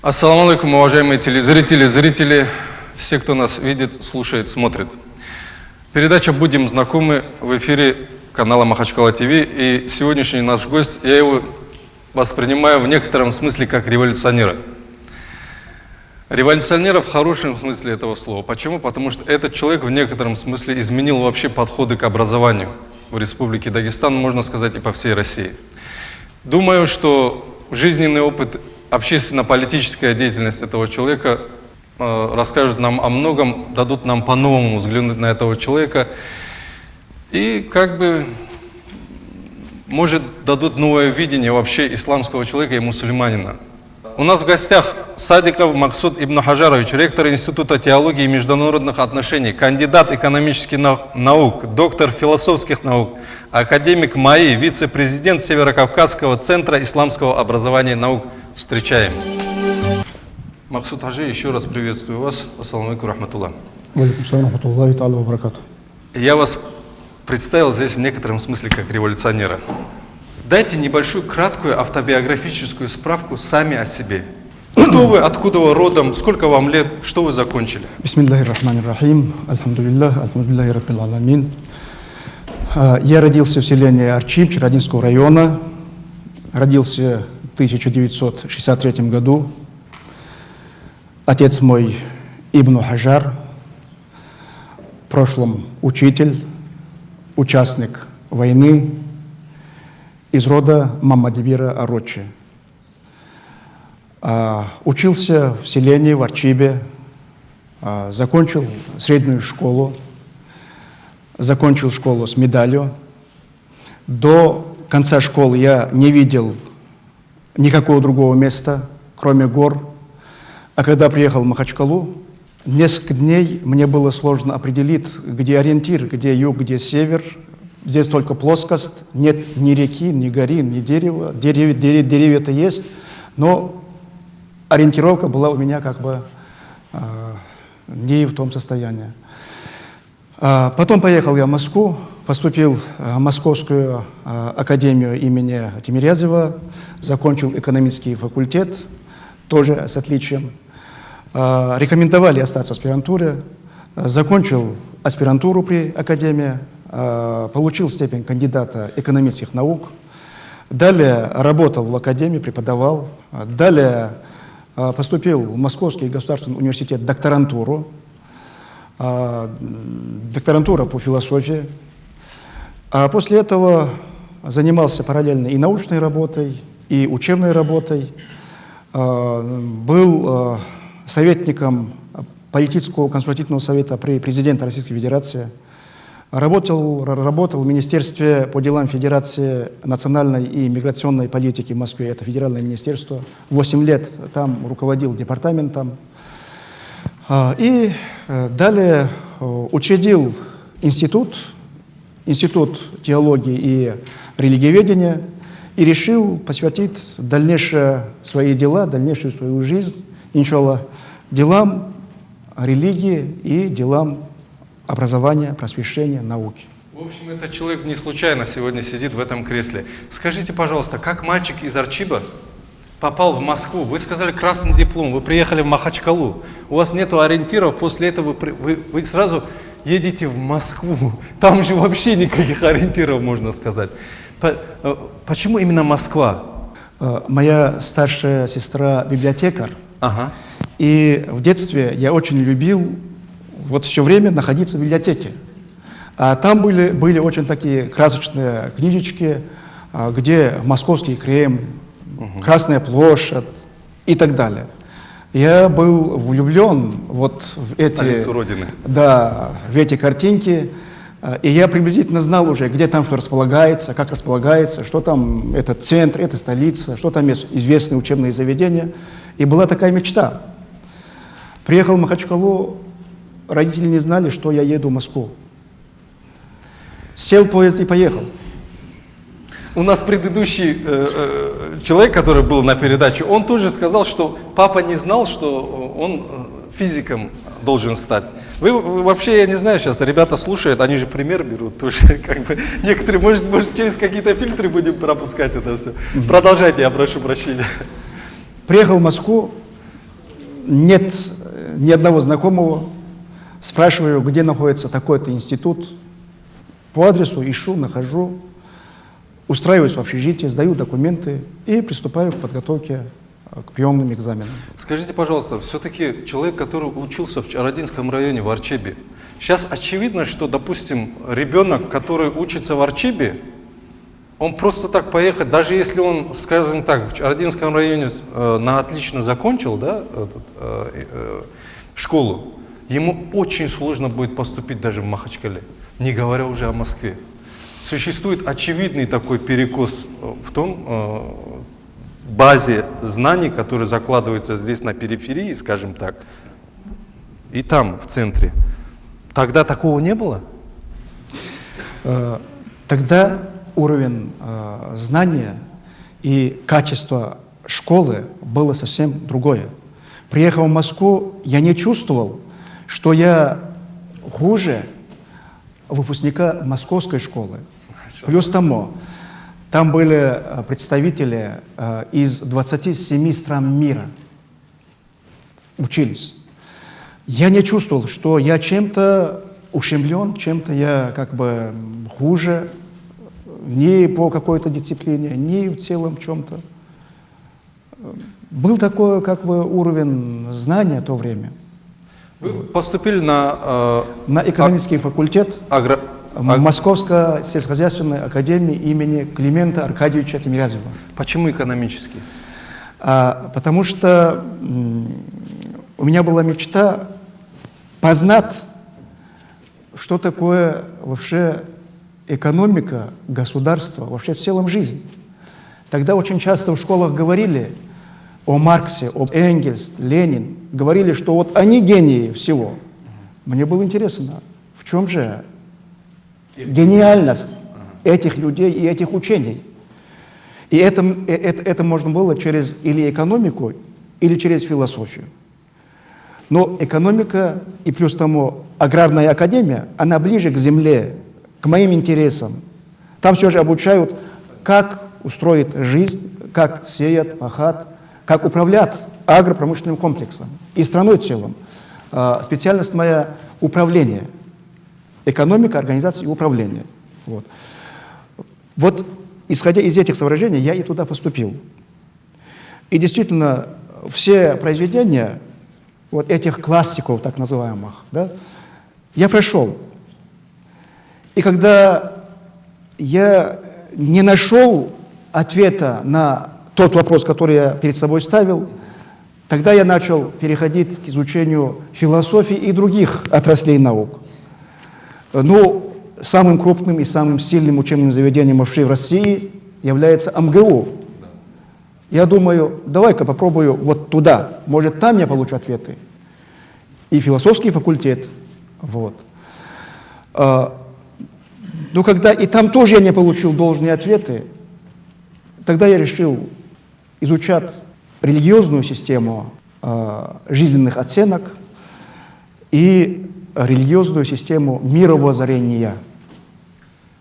Ассаламу алейкум, уважаемые телезрители, зрители, все, кто нас видит, слушает, смотрит. Передача «Будем знакомы» в эфире канала Махачкала ТВ. И сегодняшний наш гость, я его воспринимаю в некотором смысле как революционера. Революционера в хорошем смысле этого слова. Почему? Потому что этот человек в некотором смысле изменил вообще подходы к образованию в Республике Дагестан, можно сказать, и по всей России. Думаю, что жизненный опыт, общественно-политическая деятельность этого человека расскажут нам о многом, дадут нам по-новому взглянуть на этого человека и может, дадут новое видение вообще исламского человека и мусульманина. У нас в гостях Садиков Максуд Ибн Хаджарович, ректор Института теологии и международных отношений, кандидат экономических наук, доктор философских наук, академик МАИ, вице-президент Северокавказского центра исламского образования и наук. Встречаем. Максуд Хаджи, еще раз приветствую вас. Ассаламу алейкум рахматуллах. Я вас представил здесь в некотором смысле как революционера. Дайте небольшую, краткую автобиографическую справку сами о себе. Кто вы, откуда вы родом, сколько вам лет, что вы закончили? Бисмиллахир-рахманир-рахим. Альхамдулиллахи раббил аламин. Я родился в селении Арчиб Чародинского района. Родился в 1963 году. Отец мой Ибн Хаджар, в прошлом учитель, участник войны, из рода Мамадибира Орочи. Учился в селении, в Арчибе, закончил среднюю школу, закончил школу с медалью. До конца школы я не видел никакого другого места, кроме гор. А когда приехал в Махачкалу, несколько дней мне было сложно определить, где ориентир, где юг, где север. Здесь только плоскость, нет ни реки, ни горы, ни дерева. Деревья-то есть, но ориентировка была у меня не в том состоянии. Потом поехал я в Москву, поступил в Московскую академию имени Тимирязева, закончил экономический факультет, тоже с отличием. Рекомендовали остаться в аспирантуре, закончил аспирантуру при академии, получил степень кандидата экономических наук, далее работал в академии, преподавал, далее поступил в Московский государственный университет докторантура по философии. А после этого занимался параллельно и научной работой, и учебной работой, был советником политического консультативного совета при президенте Российской Федерации, работал в Министерстве по делам Федерации национальной и миграционной политики в Москве, это федеральное министерство, 8 лет там руководил департаментом, и далее учредил институт теологии и религиоведения, и решил посвятить дальнейшие свои дела, дальнейшую свою жизнь, иншаллах, делам религии и делам образования, просвещения, науки. В общем, этот человек не случайно сегодня сидит в этом кресле. Скажите, пожалуйста, как мальчик из Арчиба попал в Москву? Вы сказали красный диплом, вы приехали в Махачкалу, у вас нету ориентиров, после этого вы сразу едете в Москву. Там же вообще никаких ориентиров, можно сказать. Почему именно Москва? Моя старшая сестра библиотекарь. Ага. И в детстве я очень любил все время находиться в библиотеке. А там были очень такие красочные книжечки, где Московский Кремль, Красная площадь и так далее. Я был влюблен в столицу Родины. Да, в эти картинки. И я приблизительно знал уже, где там что располагается, как располагается, что там это центр, это столица, что там есть известные учебные заведения. И была такая мечта. Приехал в Махачкалу, родители не знали, что я еду в Москву. Сел в поезд и поехал. У нас предыдущий человек, который был на передаче, он тоже сказал, что папа не знал, что он физиком должен стать. Вы вообще, я не знаю, сейчас ребята слушают, они же пример берут тоже, некоторые, может через какие-то фильтры будем пропускать это все. Продолжайте, я прошу прощения. Приехал в Москву, нет ни одного знакомого. Спрашиваю, где находится такой-то институт. По адресу ищу, нахожу, устраиваюсь в общежитие, сдаю документы и приступаю к подготовке к приемным экзаменам. Скажите, пожалуйста, все-таки человек, который учился в Чародинском районе в Арчебе, сейчас очевидно, что, допустим, ребенок, который учится в Арчебе, он просто так поехать, даже если он, скажем так, в Чародинском районе на отлично закончил, да, школу, ему очень сложно будет поступить даже в Махачкале, не говоря уже о Москве. Существует очевидный такой перекос в том базе знаний, которые закладываются здесь на периферии, скажем так, и там, в центре. Тогда такого не было? Тогда уровень знания и качество школы было совсем другое. Приехав в Москву, я не чувствовал, что я хуже выпускника московской школы. Плюс тому, там были представители из 27 стран мира, учились. Я не чувствовал, что я чем-то ущемлен, чем-то я как бы хуже, ни по какой-то дисциплине, ни в целом чем-то. Был такой как бы уровень знания в то время. Вы поступили на экономический факультет Московской сельскохозяйственной академии имени Климента Аркадьевича Тимирязева. Почему экономический? Потому что у меня была мечта познать, что такое вообще экономика, государство, вообще в целом жизнь. Тогда очень часто в школах говорили о Марксе, об Энгельс, Ленин, говорили, что вот они гении всего. Мне было интересно, в чем же гениальность этих людей и этих учений. И это можно было через или экономику, или через философию. Но экономика и плюс тому аграрная академия, она ближе к земле, к моим интересам. Там все же обучают, как устроить жизнь, как сеять, пахать, как управлять агропромышленным комплексом и страной в целом. Специальность моя – управление. Экономика, организация и управление. Вот, исходя из этих соображений, я и туда поступил. И действительно, все произведения вот этих классиков, так называемых, да, я прошел. И когда я не нашел ответа на тот вопрос, который я перед собой ставил, тогда я начал переходить к изучению философии и других отраслей наук. Ну, самым крупным и самым сильным учебным заведением вообще в России является МГУ. Я думаю, давай-ка попробую вот туда, может, там я получу ответы. И философский факультет, вот. Но когда и там тоже я не получил должные ответы, тогда я решил изучать религиозную систему жизненных оценок и религиозную систему мировоззрения.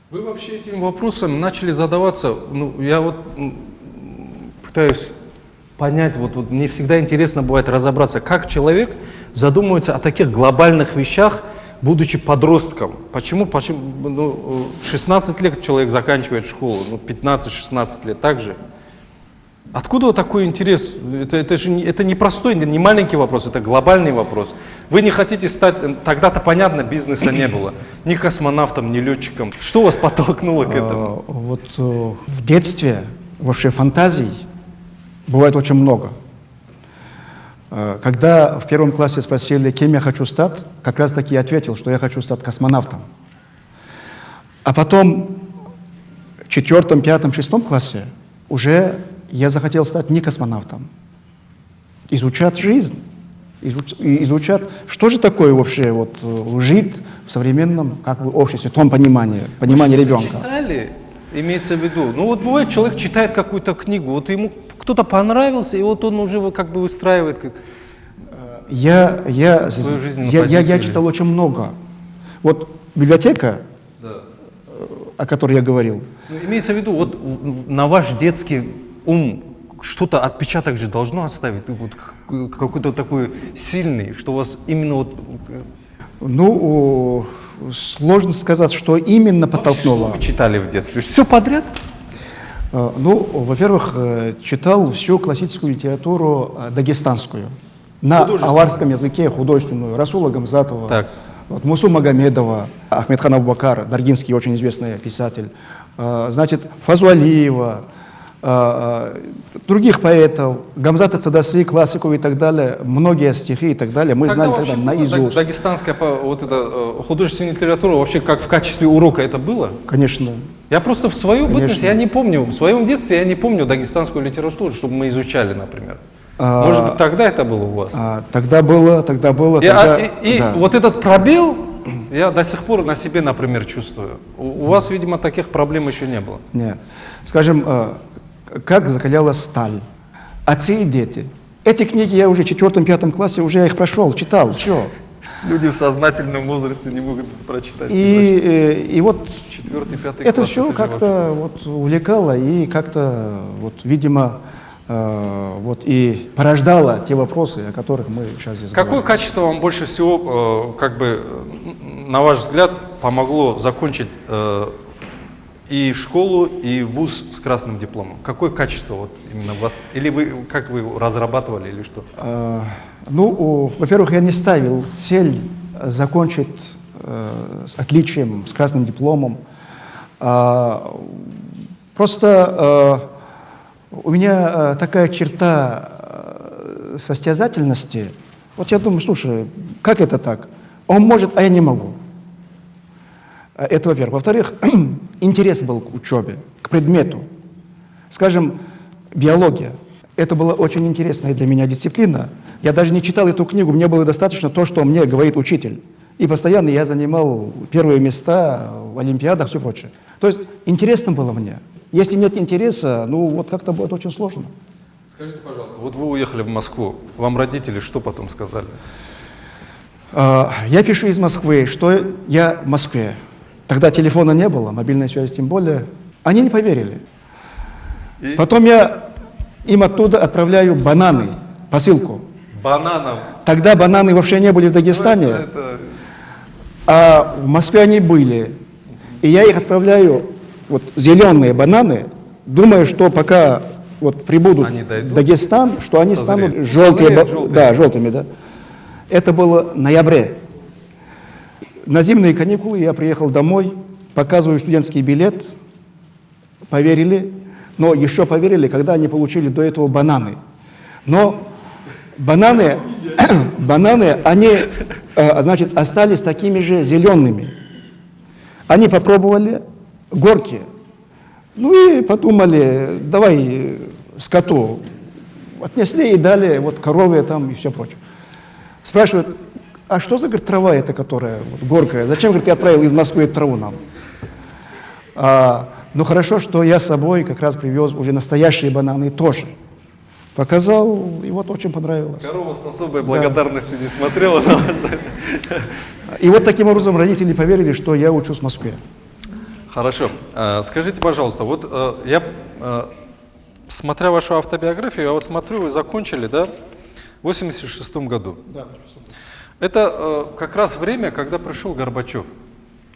Вы вообще этим вопросом начали задаваться, ну, я вот пытаюсь понять, вот мне всегда интересно бывает разобраться, как человек задумывается о таких глобальных вещах, будучи подростком. Почему 16 лет человек заканчивает школу, 15-16 лет также. Откуда вот такой интерес? Это не простой, не маленький вопрос, это глобальный вопрос. Вы не хотите стать, тогда-то понятно, бизнеса не было, ни космонавтом, ни летчиком. Что вас подтолкнуло к этому? Вот в детстве вообще фантазий бывает очень много. Когда в первом классе спросили, кем я хочу стать, как раз таки я ответил, что я хочу стать космонавтом. А потом в 4, 5, 6 классе уже я захотел стать не космонавтом, изучать жизнь, изучать, что же такое вообще вот, жить в современном обществе, в том понимании ребенка. Читали, имеется в виду, ну вот бывает, человек читает какую-то книгу, вот ему кто-то понравился, и вот он уже как бы выстраивает. Я читал очень много. Вот библиотека, о которой я говорил. Имеется в виду, вот на ваш детский ум, что-то, отпечаток же должно оставить, вот, какой-то такой сильный, что у вас именно вот... Ну, сложно сказать, что именно подтолкнуло. Что вы читали в детстве? Все подряд? Ну, во-первых, читал всю классическую литературу дагестанскую. На аварском языке художественную. Расула Гамзатова, Так. вот, Мусу Магомедова, Ахмедхан Абубакар, даргинский очень известный писатель. Значит, Фазу Алиева, других поэтов, Гамзата Цадаси, классиков и так далее, многие стихи и так далее, мы знали тогда наизусть. Дагестанская вот эта художественная литература вообще как в качестве урока это было? Конечно. Я просто в свою Конечно. бытность, я не помню, в своем детстве я не помню дагестанскую литературу, чтобы мы изучали, например. Может быть, тогда это было у вас? Тогда было. Да. Вот этот пробел я до сих пор на себе, например, чувствую. У вас, видимо, таких проблем еще не было. Нет. Скажем, как закалялась сталь. Отцы и дети. Эти книги я уже в 4-5 классе, уже я их прошел, читал, все. Люди в сознательном возрасте не могут это прочитать. И вот 4-5 это класс, все же как-то вот увлекало и как-то, вот, видимо, вот и порождало те вопросы, о которых мы сейчас здесь Какое говорим. качество вам больше всего, как бы, на ваш взгляд, помогло закончить и школу, и вуз с красным дипломом? Какое качество вот именно вас? Или вы, как вы его разрабатывали, или что? Ну, во-первых, я не ставил цель закончить с отличием, с красным дипломом. Просто у меня такая черта состязательности. Вот я думаю, слушай, как это так? Он может, а я не могу. Это во-первых. Во-вторых, интерес был к учебе, к предмету. Скажем, биология. Это была очень интересная для меня дисциплина. Я даже не читал эту книгу, мне было достаточно то, что мне говорит учитель. И постоянно я занимал первые места в олимпиадах, все прочее. То есть интересно было мне. Если нет интереса, ну вот как-то будет очень сложно. Скажите, пожалуйста, вот вы уехали в Москву, вам родители что потом сказали? Я пишу из Москвы, что я в Москве. Тогда телефона не было, мобильной связи тем более. Они не поверили. Потом я им оттуда отправляю бананы, посылку. Бананов. Тогда бананы вообще не были в Дагестане, а в Москве они были. И я их отправляю, вот зеленые бананы, думая, что пока вот прибудут в Дагестан, что они станут желтые, да, желтыми, да. Это было в ноябре. На зимние каникулы я приехал домой, показываю студентский билет, поверили, но еще поверили, когда они получили до этого бананы. Но бананы, они, значит, остались такими же зелеными. Они попробовали горькие. Ну и подумали, давай скоту. Отнесли и дали вот корове там и все прочее. Спрашивают, а что за, говорит, трава эта, которая вот, горькая? Зачем, говорит, ты отправил из Москвы эту траву нам? Ну хорошо, что я с собой как раз привез уже настоящие бананы тоже. Показал, и вот очень понравилось. Корова с особой благодарностью не смотрела. И вот таким образом родители поверили, что я учусь в Москве. Хорошо. Скажите, пожалуйста, вот я, смотря вашу автобиографию, я вот смотрю, вы закончили, да, в 86 году. Да. Это как раз время, когда пришел Горбачев.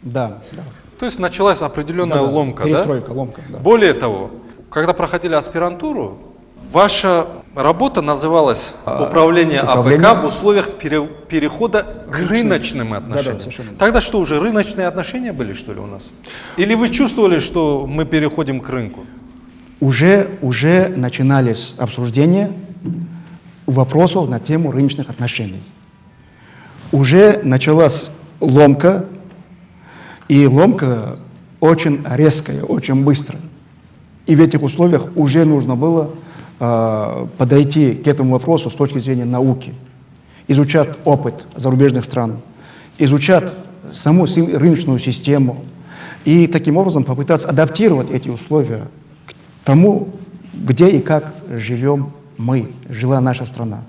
Да, да. То есть началась определенная ломка, перестройка, да? ломка, да. Более того, когда проходили аспирантуру, ваша работа называлась «Управление АПК в условиях перехода к рыночным отношениям». совершенно. Тогда что, уже рыночные отношения были, что ли, у нас? Или вы чувствовали, что мы переходим к рынку? Уже начинались обсуждения вопросов на тему рыночных отношений. Уже началась ломка, и ломка очень резкая, очень быстрая. И в этих условиях уже нужно было подойти к этому вопросу с точки зрения науки, изучать опыт зарубежных стран, изучать саму рыночную систему и таким образом попытаться адаптировать эти условия к тому, где и как живем мы, жила наша страна.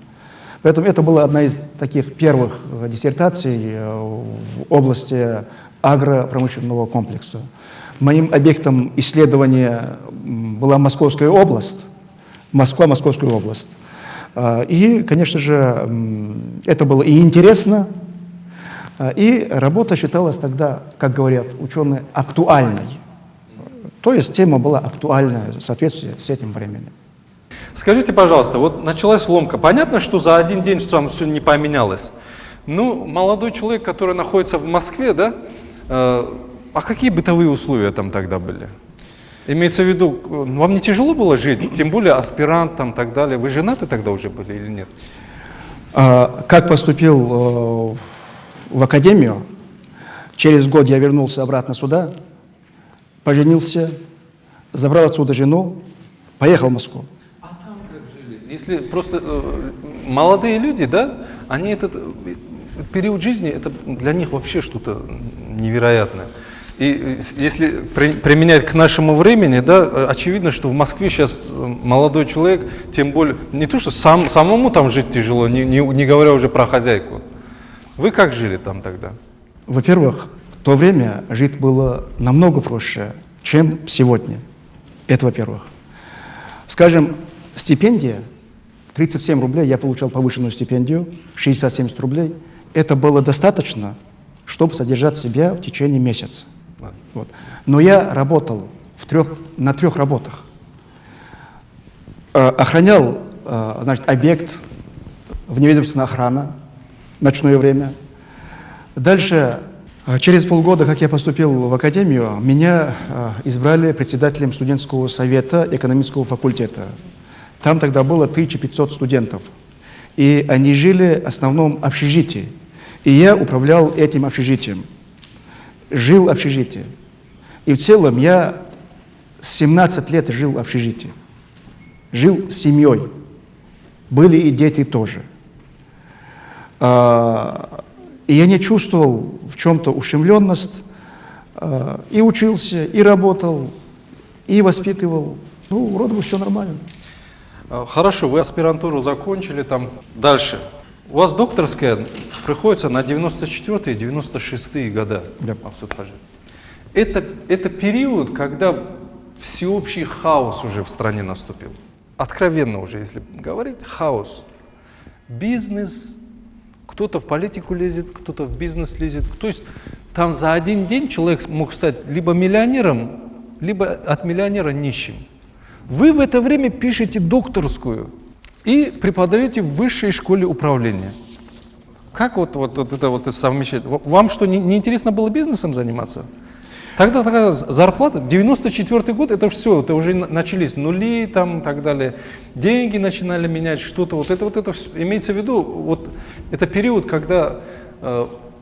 Поэтому это была одна из таких первых диссертаций в области агропромышленного комплекса. Моим объектом исследования была Московская область, Москва, Московская область. И, конечно же, это было и интересно, и работа считалась тогда, как говорят ученые, актуальной. То есть тема была актуальная в соответствии с этим временем. Скажите, пожалуйста, вот началась ломка. Понятно, что за один день там все не поменялось. Ну, молодой человек, который находится в Москве, да, а какие бытовые условия там тогда были? Имеется в виду, вам не тяжело было жить, тем более аспирант там и так далее. Вы женаты тогда уже были или нет? Как поступил в академию, через год я вернулся обратно сюда, поженился, забрал отсюда жену, поехал в Москву. А там как жили? Если просто молодые люди, да, они этот период жизни, это для них вообще что-то невероятное. И если применять к нашему времени, да, очевидно, что в Москве сейчас молодой человек, тем более, не то, что самому там жить тяжело, не говоря уже про хозяйку. Вы как жили там тогда? Во-первых, в то время жить было намного проще, чем сегодня. Это во-первых. Скажем, стипендия, 37 рублей, я получал повышенную стипендию, 60-70 рублей. Это было достаточно, чтобы содержать себя в течение месяца. Вот. Но я работал на 3 работах. Охранял, значит, объект, вневедомственная охрана, ночное время. Дальше, через полгода, как я поступил в академию, меня избрали председателем студенческого совета экономического факультета. Там тогда было 1500 студентов. И они жили в основном в общежитии. И я управлял этим общежитием. Жил в общежитии. И в целом я 17 лет жил в общежитии. Жил с семьей. Были и дети тоже. И я не чувствовал в чем-то ущемленность. И учился, и работал, и воспитывал. Ну, вроде бы все нормально. Хорошо, вы аспирантуру закончили, там дальше. У вас докторская приходится на 94-е, 96-е года. Да. Это период, когда всеобщий хаос уже в стране наступил. Откровенно уже, если говорить, хаос. Бизнес, кто-то в политику лезет, кто-то в бизнес лезет. То есть там за один день человек мог стать либо миллионером, либо от миллионера нищим. Вы в это время пишете докторскую и преподаете в высшей школе управления. Как вот это совмещать? Вам что, не интересно было бизнесом заниматься? Тогда такая зарплата, 94-й год, это все, это уже начались нули там и так далее. Деньги начинали менять, что-то, вот это все. Имеется в виду, вот это период, когда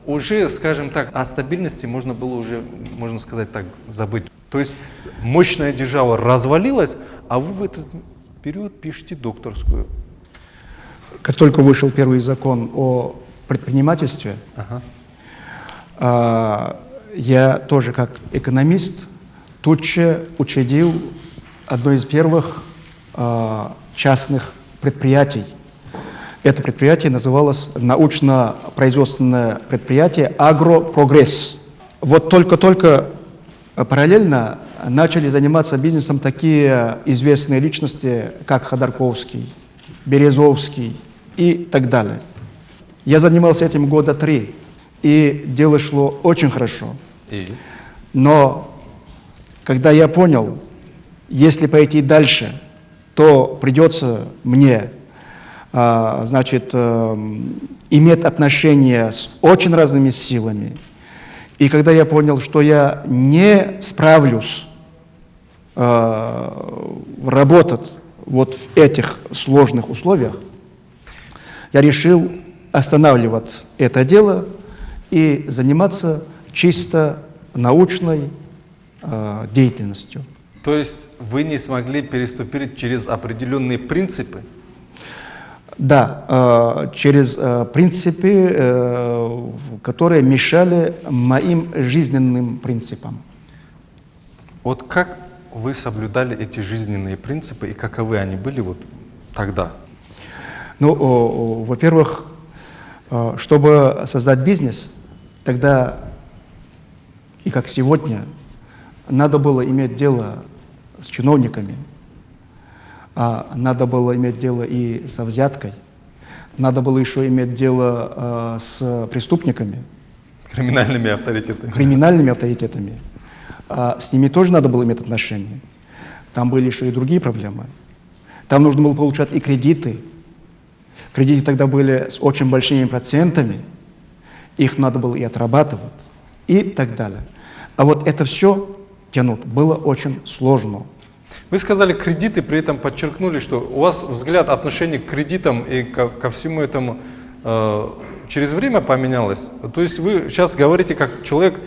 уже, скажем так, о стабильности можно было уже, можно сказать так, забыть. То есть мощная держава развалилась, а вы в этот период пишете докторскую. Как только вышел первый закон о предпринимательстве, я тоже как экономист тут же учредил одно из первых частных предприятий. Это предприятие называлось научно-производственное предприятие «Агропрогресс». Вот только-только параллельно начали заниматься бизнесом такие известные личности, как Ходорковский, Березовский и так далее. Я занимался этим года 3, и дело шло очень хорошо. Но когда я понял, если пойти дальше, то придется мне, значит, иметь отношения с очень разными силами. И когда я понял, что я не справлюсь работать вот в этих сложных условиях, я решил останавливать это дело и заниматься чисто научной деятельностью. То есть вы не смогли переступить через определенные принципы? Да, через принципы, которые мешали моим жизненным принципам. Вот как вы соблюдали эти жизненные принципы и каковы они были вот тогда? Ну, во-первых, чтобы создать бизнес, тогда, и как сегодня, надо было иметь дело с чиновниками, надо было иметь дело и со взяткой, надо было еще иметь дело с преступниками, Криминальными авторитетами. криминальными авторитетами. С ними тоже надо было иметь отношения. Там были еще и другие проблемы. Там нужно было получать и кредиты. Кредиты тогда были с очень большими процентами. Их надо было и отрабатывать, и так далее. А вот это все тянуть было очень сложно. Вы сказали кредиты, при этом подчеркнули, что у вас взгляд, отношение к кредитам и ко всему этому через время поменялось. То есть вы сейчас говорите как человек,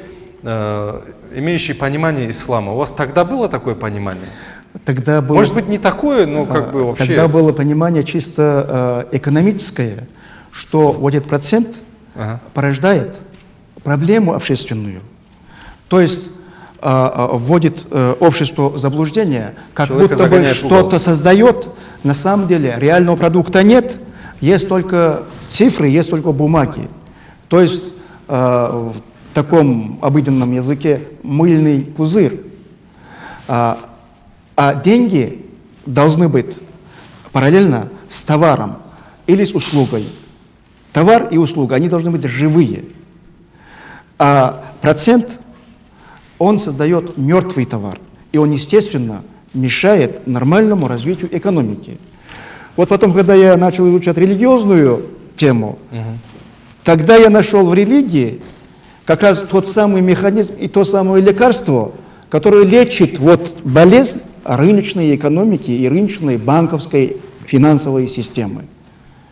имеющий понимание ислама. У вас тогда было такое понимание? Тогда было, Может быть, не такое, но как бы вообще... Тогда было понимание чисто экономическое, что вот этот процент порождает проблему общественную. То есть вводит общество в заблуждение, как Человека будто бы загоняет в угол. что-то создает, на самом деле реального продукта нет, есть только цифры, есть только бумаги. То есть в таком обыденном языке мыльный пузырь. А деньги должны быть параллельно с товаром или с услугой. Товар и услуга, они должны быть живые. А процент, он создает мертвый товар. И он, естественно, мешает нормальному развитию экономики. Вот потом, когда я начал изучать религиозную тему, тогда я нашел в религии как раз тот самый механизм и то самое лекарство, которое лечит вот болезнь рыночной экономики и рыночной банковской финансовой системы.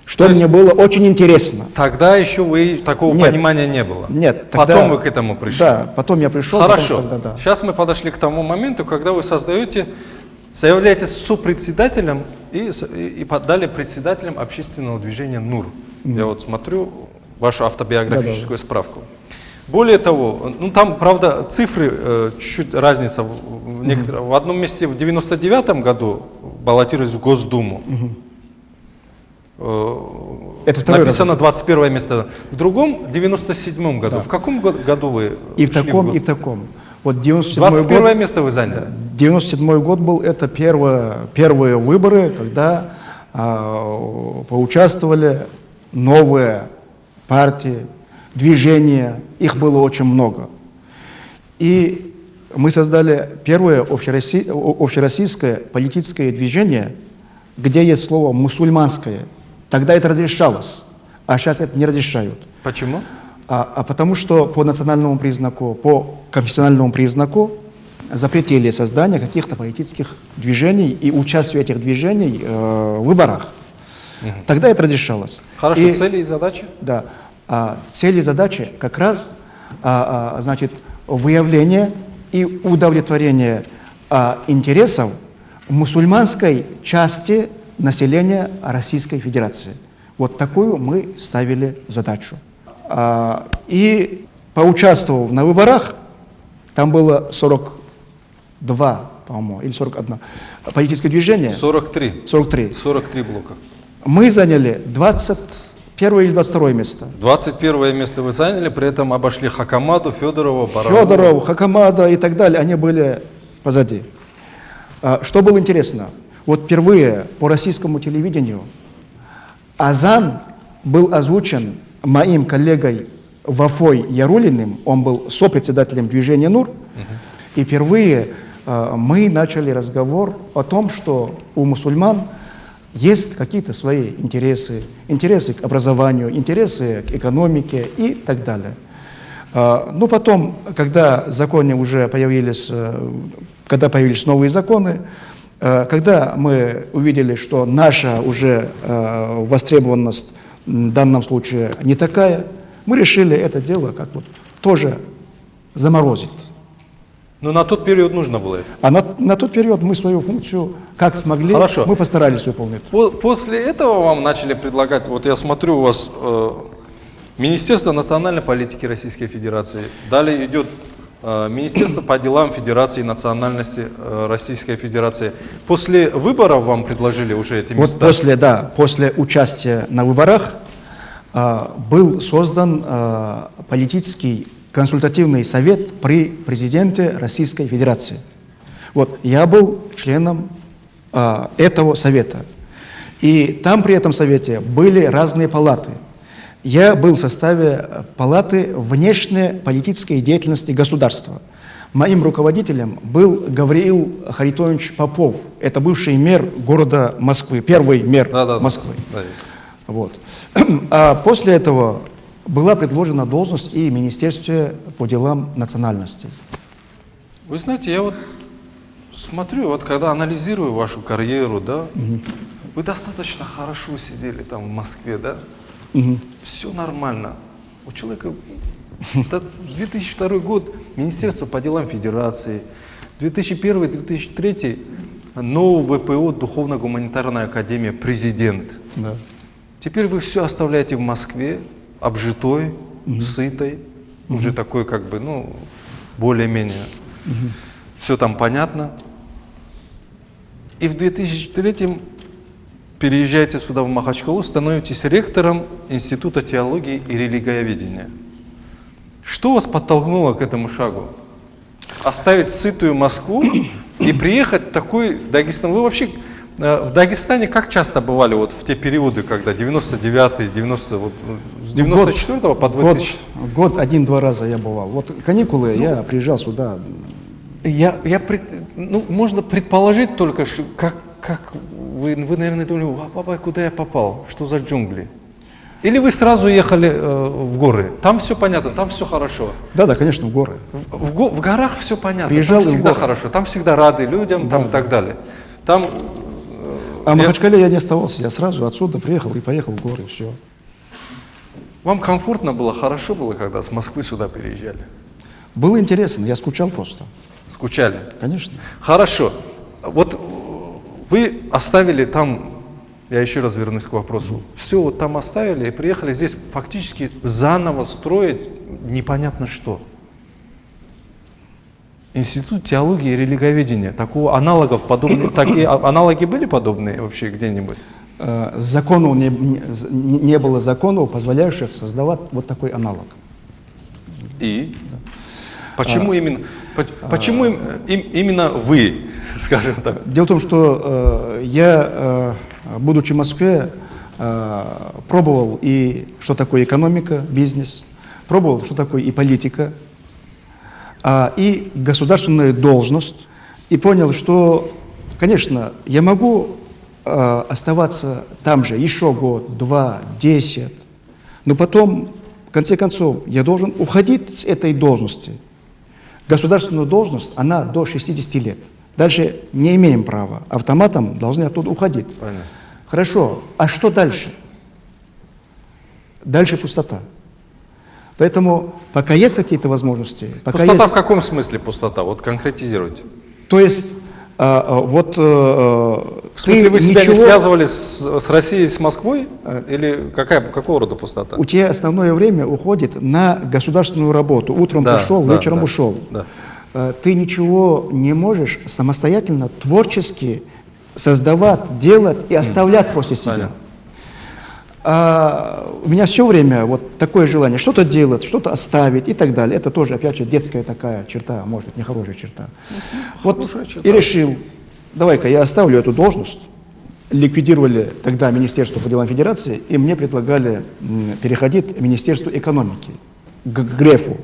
Что мне было очень интересно. Тогда еще вы такого понимания не было? Нет. Потом вы к этому пришли? Да, потом я пришел. Хорошо. Потом, да. Сейчас мы подошли к тому моменту, когда вы являетесь сопредседателем и далее председателем общественного движения «Нур». Я вот смотрю вашу автобиографическую справку. Более того, ну там, правда, цифры, чуть-чуть разница. В одном месте в 99-м году баллотировались в Госдуму. Это второй написано раз. 21 место. В другом, в 97-м году. Да. В каком году вы и в таком, и в таком. Вот 21 место вы заняли? 97-й год был, это первые выборы, когда поучаствовали новые партии, движения, их было очень много. И мы создали первое общероссийское политическое движение, где есть слово «мусульманское». Тогда это разрешалось, а сейчас это не разрешают. Почему? Потому что по национальному признаку, по конфессиональному признаку запретили создание каких-то политических движений и участие этих движений в выборах. Тогда это разрешалось. Хорошо, цели и задачи? Да. Цели и задачи как раз значит, выявление и удовлетворение интересов мусульманской части населения Российской Федерации. Вот такую мы ставили задачу. И поучаствовав на выборах, там было 42, по-моему, или 41 политическое движение. 43. 43. 43 блока. Мы заняли 21 или 22 место. 21 место вы заняли, при этом обошли Хакамаду, Федорова, Борового. Федоров, Хакамада и так далее, они были позади. Что было интересно? Вот впервые по российскому телевидению азан был озвучен моим коллегой Вафой Ярулиным, он был сопредседателем движения «Нур», и впервые мы начали разговор о том, что у мусульман есть какие-то свои интересы, интересы к образованию, интересы к экономике и так далее. Ну, потом, когда законы уже появились, когда появились новые законы, когда мы увидели, что наша уже востребованность в данном случае не такая, мы решили это дело как бы тоже заморозить. Но на тот период нужно было это. А на тот период мы свою функцию, как смогли, Хорошо. мы постарались выполнить. После этого вам начали предлагать, вот я смотрю, у вас Министерство национальной политики Российской Федерации, далее идет Министерство по делам Федерации и национальности Российской Федерации. После выборов вам предложили уже эти места? Вот после участия на выборах был создан политический консультативный совет при президенте Российской Федерации. Вот, я был членом этого совета. И там при этом совете были разные палаты. Я был в составе палаты внешней политической деятельности государства. Моим руководителем был Гавриил Харитонович Попов. Это бывший мэр города Москвы, первый мэр Москвы. Да, есть. Вот. А после этого была предложена должность и в Министерстве по делам национальностей. Вы знаете, я вот смотрю, вот когда анализирую вашу карьеру, да, вы достаточно хорошо сидели там в Москве, да, все нормально. У человека 2002 год, Министерство по делам Федерации, 2001-2003 новый ВПО, Духовно-гуманитарная академия, президент. Да. Теперь вы все оставляете в Москве, обжитой, сытой, уже такой как бы, ну, более-менее, все там понятно. И в 2003 переезжаете сюда в Махачкалу, становитесь ректором Института теологии и религиоведения. Что вас подтолкнуло к этому шагу? Оставить сытую Москву и приехать в такой Дагестан. Вы вообще в Дагестане как часто бывали вот в те периоды, когда 99-й, 90 вот, с 94 по 2000? Год один-два раза я бывал. Вот каникулы, я приезжал сюда. Ну, можно предположить только, что как вы, наверное, думали, папа, куда я попал, что за джунгли? Или вы сразу ехали в горы? Там все понятно, там все хорошо. Да, конечно, в горы. В горах все понятно, Приезжал там всегда в горы. хорошо, там всегда рады людям, там и так далее. Там, А в Махачкале я не оставался, я сразу отсюда приехал и поехал в горы, все. Вам комфортно было, хорошо было, когда с Москвы сюда переезжали? Было интересно, я скучал просто. Скучали? Конечно. Хорошо. Вот вы оставили там, я еще раз вернусь к вопросу, все вот там оставили и приехали здесь фактически заново строить непонятно что. Институт теологии и религиоведения. Такого аналогов подобных, такие аналоги были подобные вообще где-нибудь? Законов не было законов, позволяющих создавать вот такой аналог. И? Почему именно вы, скажем так? Дело в том, что я, будучи в Москве, пробовал и что такое экономика, бизнес, пробовал, что такое и политика, и государственную должность, и понял, что, конечно, я могу оставаться там же еще год, 2, 10, но потом, в конце концов, я должен уходить с этой должности. Государственную должность, она до 60 лет. Дальше не имеем права. Автоматом должны оттуда уходить. Понятно. Хорошо. А что дальше? Дальше пустота. Поэтому пока есть какие-то возможности... Пустота есть... в каком смысле пустота? Вот конкретизируйте. То есть, вот... В смысле, вы себя не связывали с Россией, с Москвой? Или какого рода пустота? У тебя основное время уходит на государственную работу. Утром пришел, вечером ушел. Да. Ты ничего не можешь самостоятельно, творчески создавать, делать и оставлять после себя. Понятно. У меня все время вот такое желание что-то делать, что-то оставить и так далее. Это тоже, опять же, детская такая черта, может быть, нехорошая черта. Вот черта. и решил, давай-ка я оставлю эту должность. Ликвидировали тогда Министерство по делам Федерации, и мне предлагали переходить в Министерство экономики, к Грефу.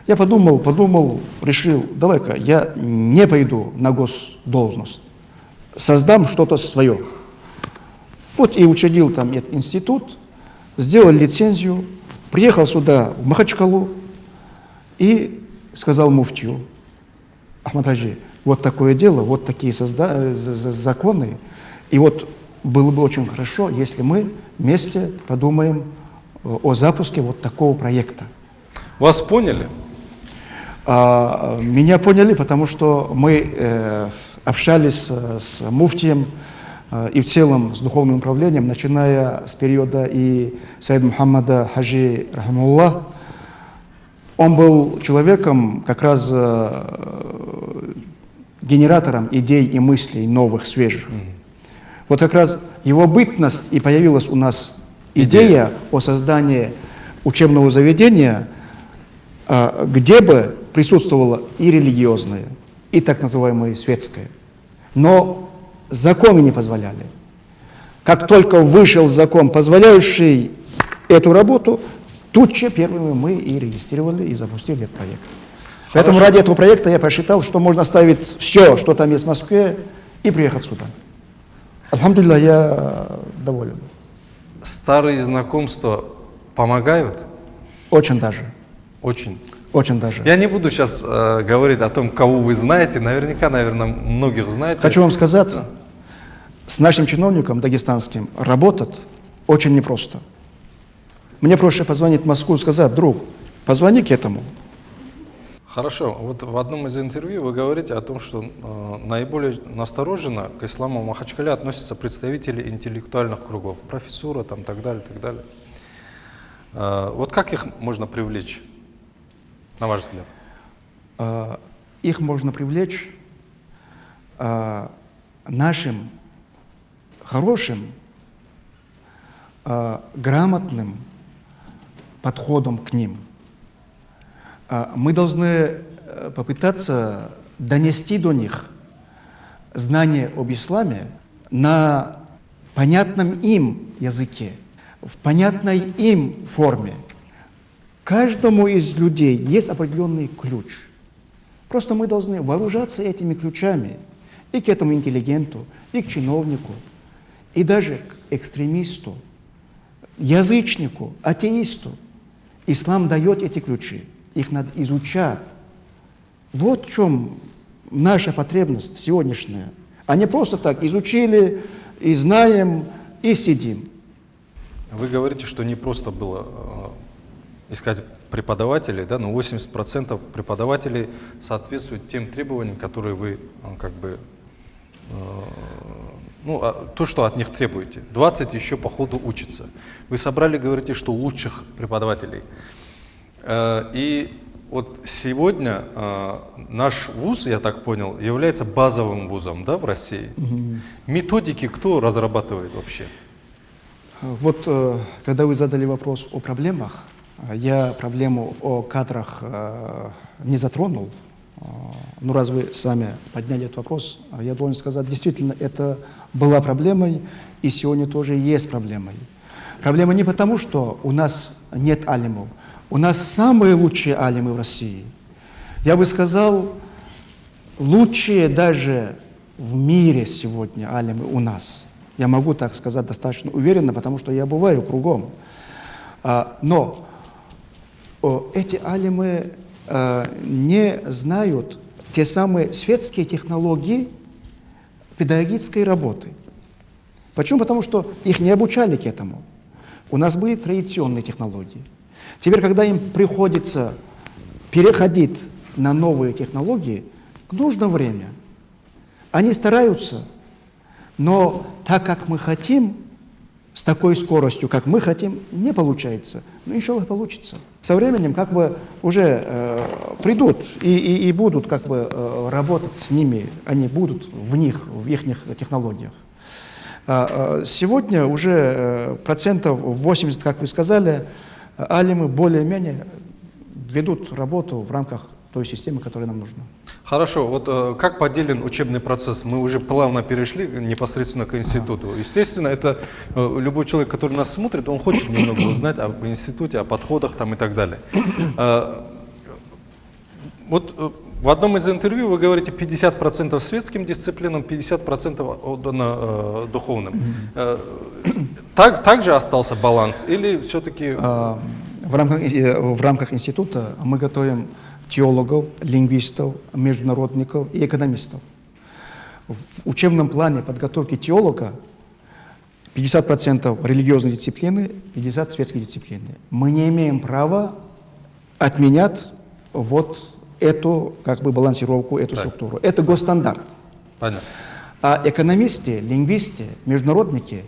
Я подумал, решил, давай-ка я не пойду на госдолжность, создам что-то свое. Вот и учредил там этот институт, сделал лицензию, приехал сюда, в Махачкалу, и сказал муфтию: Ахмад Хаджи, вот такое дело, вот такие законы, и вот было бы очень хорошо, если мы вместе подумаем о запуске вот такого проекта. Вас поняли? Меня поняли, потому что мы общались с муфтием и в целом с духовным управлением, начиная с периода и Саида Мухаммада Хаджи Рахимуллах. Он был человеком, как раз генератором идей и мыслей новых, свежих. Вот как раз его бытность, и появилась у нас идея о создании учебного заведения, где бы присутствовало и религиозное, и так называемое светское. Но законы не позволяли. Как только вышел закон, позволяющий эту работу, тут же первыми мы и регистрировали, и запустили этот проект. Поэтому ради этого проекта я посчитал, что можно оставить все, что там есть в Москве, и приехать сюда. Альхамдулилlah, я доволен. Старые знакомства помогают? Очень даже. Очень. Очень даже. Я не буду сейчас говорить о том, кого вы знаете. Наверняка, наверное, многих знаете. Хочу вам сказать, с нашим чиновником дагестанским работать очень непросто. Мне проще позвонить в Москву и сказать: друг, позвони к этому. Хорошо. Вот в одном из интервью вы говорите о том, что наиболее настороженно к исламу в Махачкале относятся представители интеллектуальных кругов, профессура, там, так далее, так далее. Вот как их можно привлечь, на ваш взгляд? Их можно привлечь нашим хорошим, грамотным подходом к ним. Мы должны попытаться донести до них знания об исламе на понятном им языке, в понятной им форме. Каждому из людей есть определенный ключ. Просто мы должны вооружаться этими ключами и к этому интеллигенту, и к чиновнику, и даже к экстремисту, язычнику, атеисту. Ислам дает эти ключи, их надо изучать. Вот в чем наша потребность сегодняшняя. А не просто так изучили, и знаем, и сидим. Вы говорите, что не просто было искать преподавателей, да, но 80% преподавателей соответствуют тем требованиям, которые вы как бы, то, что от них требуете. 20 еще по ходу учатся. Вы собрали, говорите, что лучших преподавателей. И вот сегодня наш вуз, я так понял, является базовым вузом, да, в России. Методики кто разрабатывает вообще? Вот когда вы задали вопрос о проблемах, я проблему о кадрах не затронул. Ну, раз вы сами подняли этот вопрос, я должен сказать, действительно, это была проблемой, и сегодня тоже есть проблемой. Проблема не потому, что у нас нет алимов. У нас самые лучшие алимы в России. Я бы сказал, лучшие даже в мире сегодня алимы у нас. Я могу так сказать достаточно уверенно, потому что я бываю кругом. Но эти алимы не знают те самые светские технологии педагогической работы. Почему? Потому что их не обучали к этому. У нас были традиционные технологии. Теперь, когда им приходится переходить на новые технологии, нужно время. Они стараются, но так, как мы хотим, с такой скоростью, как мы хотим, не получается. Но иншаллах получится. Со временем как бы уже придут и будут как бы работать с ними, они будут в них, в их технологиях. Сегодня уже процентов 80, как вы сказали, алимы более-менее ведут работу в рамках той системы, которая нам нужна. Хорошо, вот как поделен учебный процесс? Мы уже плавно перешли непосредственно к институту. Естественно, это любой человек, который нас смотрит, он хочет немного узнать об институте, о подходах там и так далее. Вот в одном из интервью вы говорите 50% светским дисциплинам, 50% отдано духовным. Так же остался баланс или все-таки... В рамках института мы готовим теологов, лингвистов, международников и экономистов. В учебном плане подготовки теолога 50% религиозной дисциплины, 50% светской дисциплины. Мы не имеем права отменять вот эту как бы балансировку, эту структуру. Это госстандарт. Понятно. А экономисты, лингвисты, международники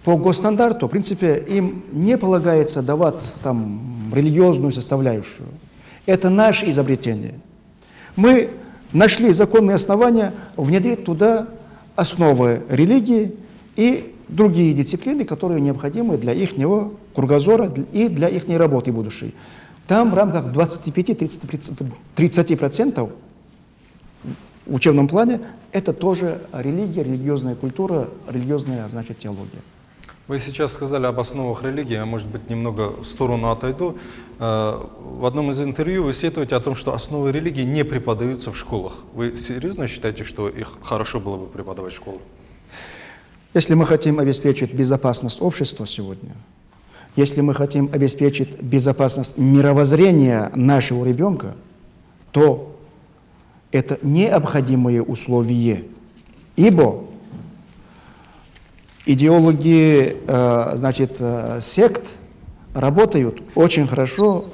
по госстандарту, в принципе, им не полагается давать там религиозную составляющую. Это наше изобретение. Мы нашли законные основания внедрить туда основы религии и другие дисциплины, которые необходимы для их кругозора и для их работы будущей. Там в рамках 25-30% в учебном плане Это тоже религия, религиозная культура, религиозная, значит, теология. Вы сейчас сказали об основах религии, я, может быть, немного в сторону отойду. В одном из интервью вы сетуете о том, что основы религии не преподаются в школах. Вы серьезно считаете, что их хорошо было бы преподавать в школах? Если мы хотим обеспечить безопасность общества сегодня, если мы хотим обеспечить безопасность мировоззрения нашего ребенка, то это необходимые условия, ибо идеологи, значит, сект работают очень хорошо,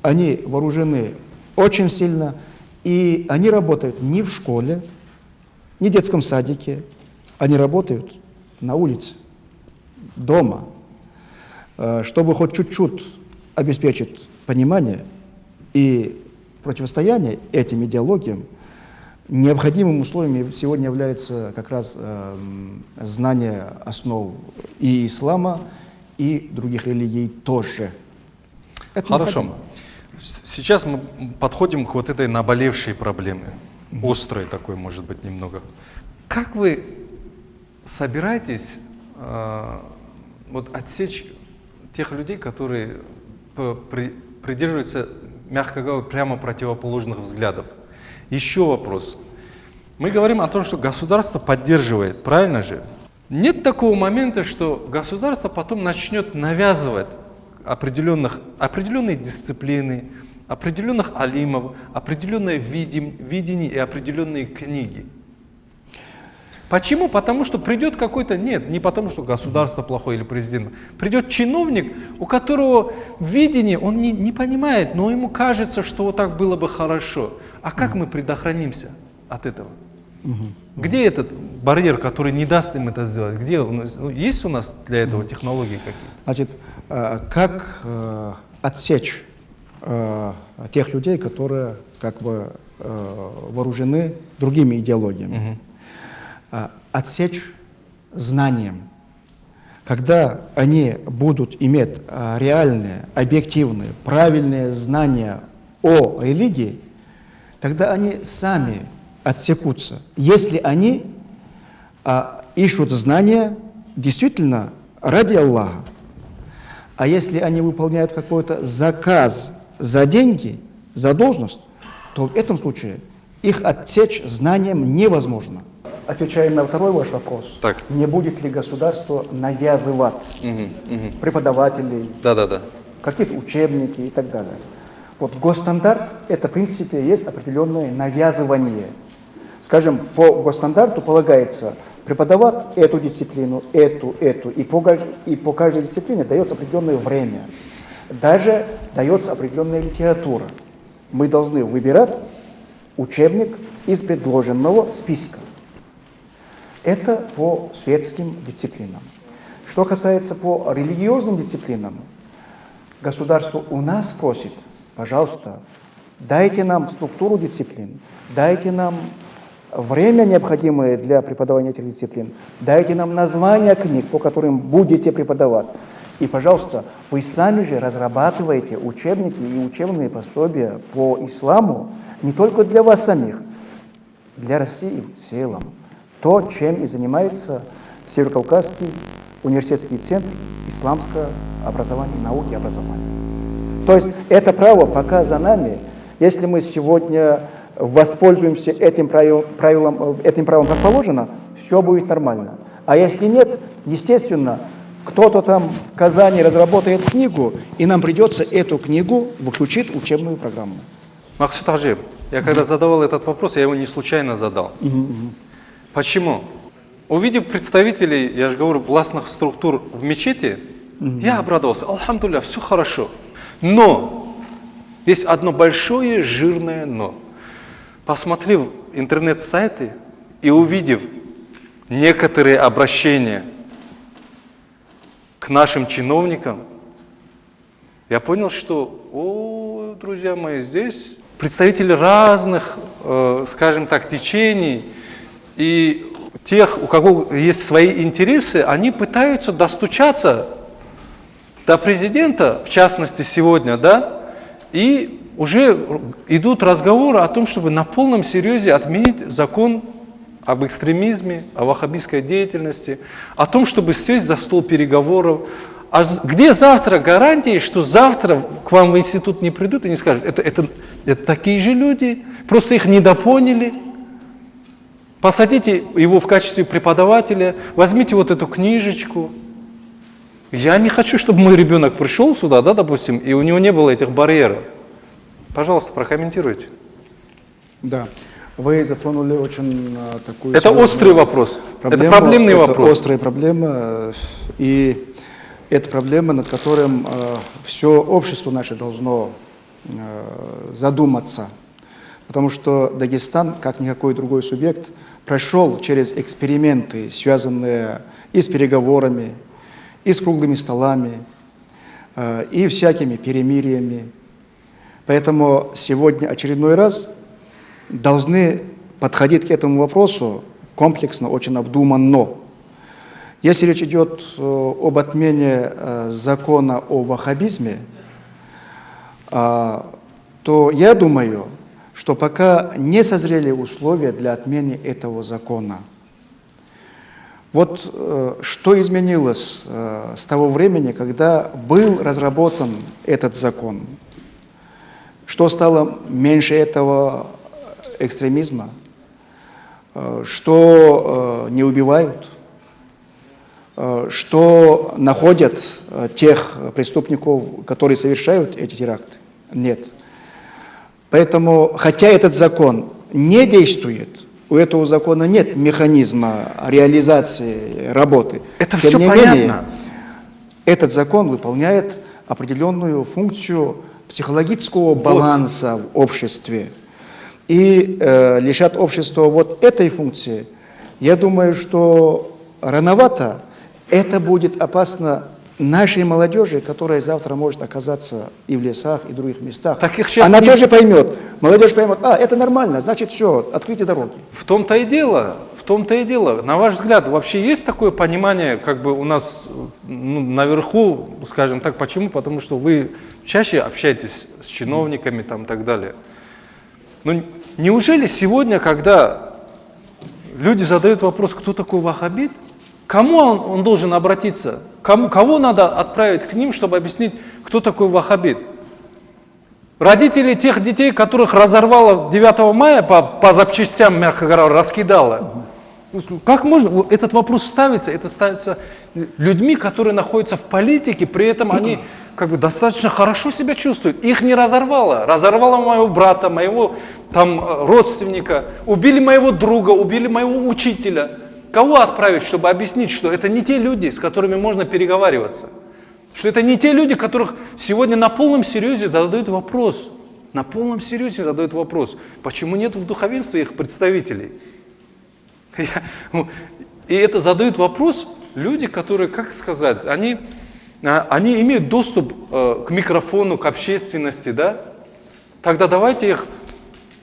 они вооружены очень сильно, и они работают не в школе, не в детском садике, они работают на улице, дома, чтобы хоть чуть-чуть обеспечить понимание и противостояние этим идеологиям. Необходимым условием сегодня является как раз знание основ и ислама, и других религий тоже. Это Хорошо. необходимо. Сейчас мы подходим к вот этой наболевшей проблеме, острой такой, может быть, немного. Как вы собираетесь вот отсечь тех людей, которые придерживаются, мягко говоря, прямо противоположных взглядов? Еще вопрос. Мы говорим о том, что государство поддерживает, правильно же? Нет такого момента, что государство потом начнет навязывать определенные дисциплины, определенных алимов, определенное видение и определенные книги. Почему? Потому что придет какой-то, нет, не потому что государство плохое или президент, придет чиновник, у которого видение, он не понимает, но ему кажется, что вот так было бы хорошо. А как мы предохранимся от этого? Где этот барьер, который не даст им это сделать? Где есть у нас для этого технологии какие-то? Значит, как отсечь тех людей, которые как бы вооружены другими идеологиями? Отсечь знанием. Когда они будут иметь реальные, объективные, правильные знания о религии, тогда они сами отсекутся, если они ищут знания действительно ради Аллаха. А если они выполняют какой-то заказ за деньги, за должность, то в этом случае их отсечь знанием невозможно. Отвечая на второй ваш вопрос, Так. не будет ли государство навязывать преподавателей, какие-то учебники и так далее. Вот госстандарт – это, в принципе, есть определенное навязывание. Скажем, по госстандарту полагается преподавать эту дисциплину, эту, и по каждой дисциплине дается определенное время. Даже дается определенная литература. Мы должны выбирать учебник из предложенного списка. Это по светским дисциплинам. Что касается по религиозным дисциплинам, государство у нас просит, пожалуйста, дайте нам структуру дисциплин, дайте нам время, необходимое для преподавания этих дисциплин, дайте нам названия книг, по которым будете преподавать. И, пожалуйста, вы сами же разрабатываете учебники и учебные пособия по исламу не только для вас самих, для России в целом. То, чем и занимается Северокавказский университетский центр исламского образования, науки и образования. То есть это право пока за нами. Если мы сегодня воспользуемся этим правом как положено, все будет нормально. А если нет, естественно, кто-то там в Казани разработает книгу, и нам придется эту книгу включить в учебную программу. Максут Ажиев, я когда задавал этот вопрос, я его не случайно задал. Почему? Увидев представителей, я же говорю, властных структур в мечети, я обрадовался. Алхамдулилля, все хорошо. Но есть одно большое жирное но. Посмотрев интернет-сайты и увидев некоторые обращения к нашим чиновникам, я понял, что, друзья мои, здесь представители разных, скажем так, течений, и тех, у кого есть свои интересы, они пытаются достучаться до президента, в частности сегодня, да, и уже идут разговоры о том, чтобы на полном серьезе отменить закон об экстремизме, о ваххабистской деятельности, о том, чтобы сесть за стол переговоров. А где завтра гарантии, что завтра к вам в институт не придут и не скажут, это такие же люди, просто их недопоняли. Посадите его в качестве преподавателя, возьмите вот эту книжечку. Я не хочу, чтобы мой ребенок пришел сюда, да, допустим, и у него не было этих барьеров. Пожалуйста, прокомментируйте. Да, вы затронули очень такую... Это острый вопрос, это проблемный вопрос. Это острая проблема, и это проблема, над которым все общество наше должно задуматься. Потому что Дагестан, как никакой другой субъект, прошел через эксперименты, связанные и с переговорами, и с круглыми столами, и всякими перемириями. Поэтому сегодня очередной раз должны подходить к этому вопросу комплексно, очень обдуманно. Если речь идет об отмене закона о ваххабизме, то я думаю, что пока не созрели условия для отмены этого закона. Вот что изменилось с того времени, когда был разработан этот закон? Что стало меньше этого экстремизма? Что не убивают? Что находят тех преступников, которые совершают эти теракты? Нет. Поэтому, хотя этот закон не действует, у этого закона нет механизма реализации работы. Это Тем все не понятно. менее, этот закон выполняет определенную функцию психологического баланса в обществе. И лишат общества вот этой функции, я думаю, что рановато. Это будет опасно нашей молодежи, которая завтра может оказаться и в лесах, и в других местах. Так их сейчас Она не- тоже поймет, молодежь поймет, это нормально, значит все, открытие дороги. В том-то и дело, в том-то и дело. На ваш взгляд, вообще есть такое понимание, как бы у нас наверху, скажем так, почему? Потому что вы чаще общаетесь с чиновниками там и так далее. Но неужели сегодня, когда люди задают вопрос, кто такой ваххабит, кому он должен обратиться? Кого надо отправить к ним, чтобы объяснить, кто такой ваххабит? Родители тех детей, которых разорвало 9 мая по запчастям, мягко говоря, раскидало. Как можно? Этот вопрос ставится, это ставится людьми, которые находятся в политике, при этом они как бы достаточно хорошо себя чувствуют. Их не разорвало. Разорвало моего брата, моего там родственника, убили моего друга, убили моего учителя. Кого отправить, чтобы объяснить, что это не те люди, с которыми можно переговариваться? Что это не те люди, которых сегодня на полном серьезе задают вопрос. На полном серьезе задают вопрос, почему нет в духовенстве их представителей? И это задают вопрос люди, которые, как сказать, они имеют доступ к микрофону, к общественности, да? Тогда давайте их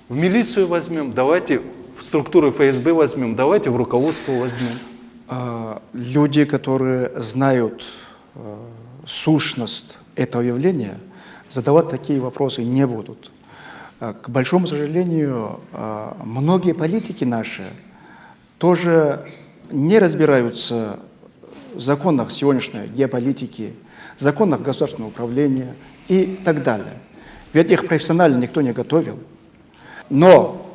в милицию возьмем, давайте в структуры ФСБ возьмем, давайте в руководство возьмем. Люди, которые знают сущность этого явления, задавать такие вопросы не будут. К большому сожалению, многие политики наши тоже не разбираются в законах сегодняшней геополитики, законах государственного управления и так далее. Ведь их профессионально никто не готовил. Но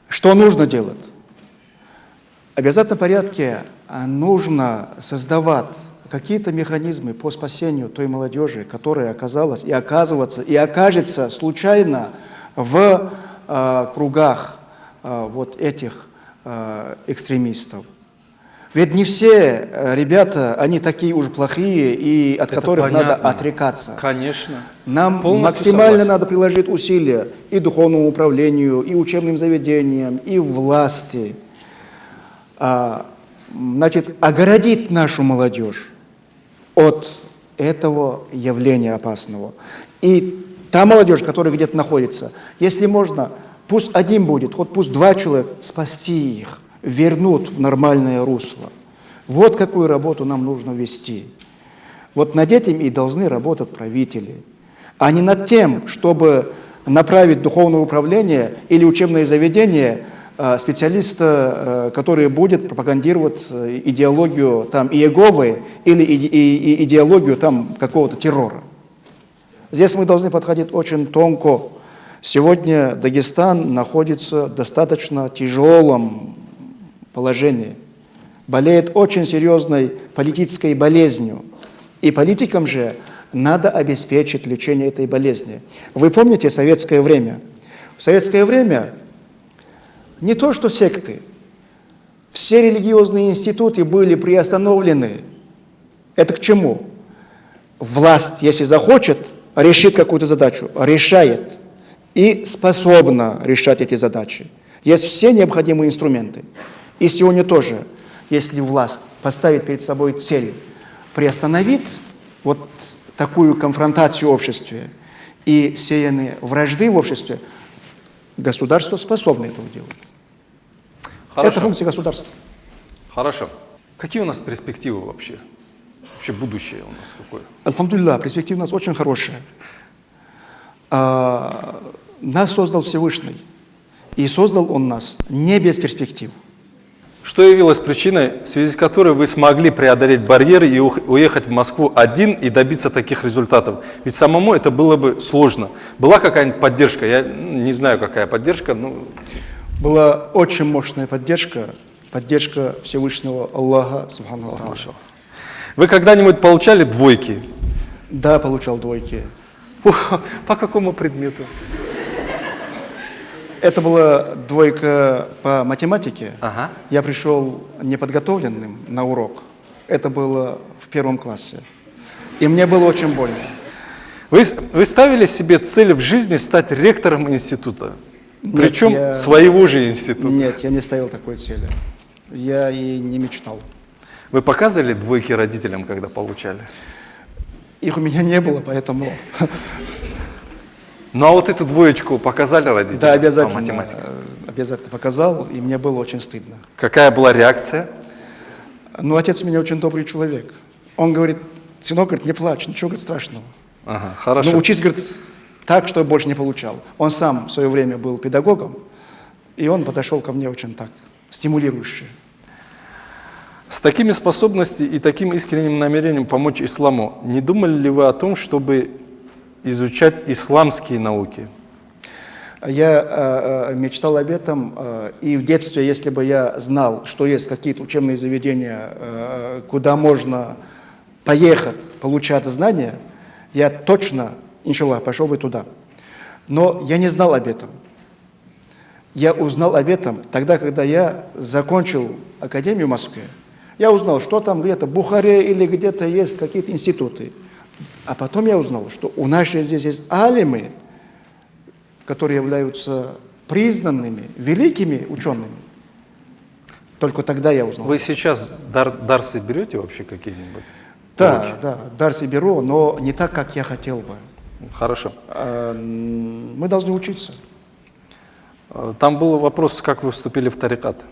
что нужно делать? В обязательном порядке нужно создавать какие-то механизмы по спасению той молодежи, которая оказалась и оказывается, и окажется случайно в кругах вот этих экстремистов. Ведь не все ребята, они такие уж плохие, и от которых понятно. надо отрекаться. Конечно. Нам Полностью максимально согласен. надо приложить усилия и духовному управлению, и учебным заведениям, и власти. Значит, огородить нашу молодежь от этого явления опасного. И та молодежь, которая где-то находится, если можно, пусть один будет, хоть пусть 2 человека, спасти их, вернут в нормальное русло. Вот какую работу нам нужно вести. Вот над этим и должны работать правители, а не над тем, чтобы направить духовное управление или учебное заведение специалиста, который будет пропагандировать идеологию там, Иеговы или идеологию там, какого-то террора. Здесь мы должны подходить очень тонко. Сегодня Дагестан находится в достаточно тяжелом положении. Болеет очень серьезной политической болезнью. И политикам же надо обеспечить лечение этой болезни. Вы помните советское время? В советское время не то что секты, все религиозные институты были приостановлены. Это к чему? Власть, если захочет, решит какую-то задачу, решает и способна решать эти задачи. Есть все необходимые инструменты. И сегодня тоже, если власть поставит перед собой цель, приостановит вот такую конфронтацию в обществе и сеянные вражды в обществе, государство способно этого делать. Хорошо. Это функция государства. Хорошо. Какие у нас перспективы вообще? Вообще будущее у нас какое? Альхамдулилlah, перспектива у нас очень хорошая. Нас создал Всевышний. И создал Он нас не без перспектив. Что явилось причиной, в связи с которой вы смогли преодолеть барьеры и уехать в Москву один и добиться таких результатов? Ведь самому это было бы сложно. Была какая-нибудь поддержка? Я не знаю, какая поддержка. Была очень мощная поддержка Всевышнего Аллаха, Субхану ва Тааля. Вы когда-нибудь получали двойки? Да, получал двойки. По какому предмету? Это была двойка по математике. Ага. Я пришел неподготовленным на урок. Это было в 1 классе. И мне было очень больно. Вы ставили себе цель в жизни стать ректором института? Причем своего же института? Нет, я не ставил такой цели. Я и не мечтал. Вы показывали двойки родителям, когда получали? Их у меня не было, поэтому... Ну а вот эту двоечку показали родителям? Да, обязательно. По математике? Обязательно показал, и мне было очень стыдно. Какая была реакция? Ну, отец у меня очень добрый человек. Он говорит: сынок, говорит, не плачь, ничего, говорит, страшного. Ага, хорошо. Ну, учись, говорит, так, чтобы больше не получал. Он сам в свое время был педагогом, и он подошел ко мне очень так, стимулирующе. С такими способностями и таким искренним намерением помочь исламу, не думали ли вы о том, чтобы изучать исламские науки? Я мечтал об этом, и в детстве, если бы я знал, что есть какие-то учебные заведения, куда можно поехать, получать знания, я точно, иншаллах, пошел бы туда. Но я не знал об этом. Я узнал об этом тогда, когда я закончил академию в Москве. Я узнал, что там где-то в Бухаре или где-то есть какие-то институты. А потом я узнал, что у нас же здесь есть алимы, которые являются признанными, великими учеными. Только тогда я узнал. Вы сейчас дарсы берете вообще какие-нибудь? Да, да, дарсы беру, но не так, как я хотел бы. Хорошо. Мы должны учиться. Там был вопрос, как вы вступили в тарикат.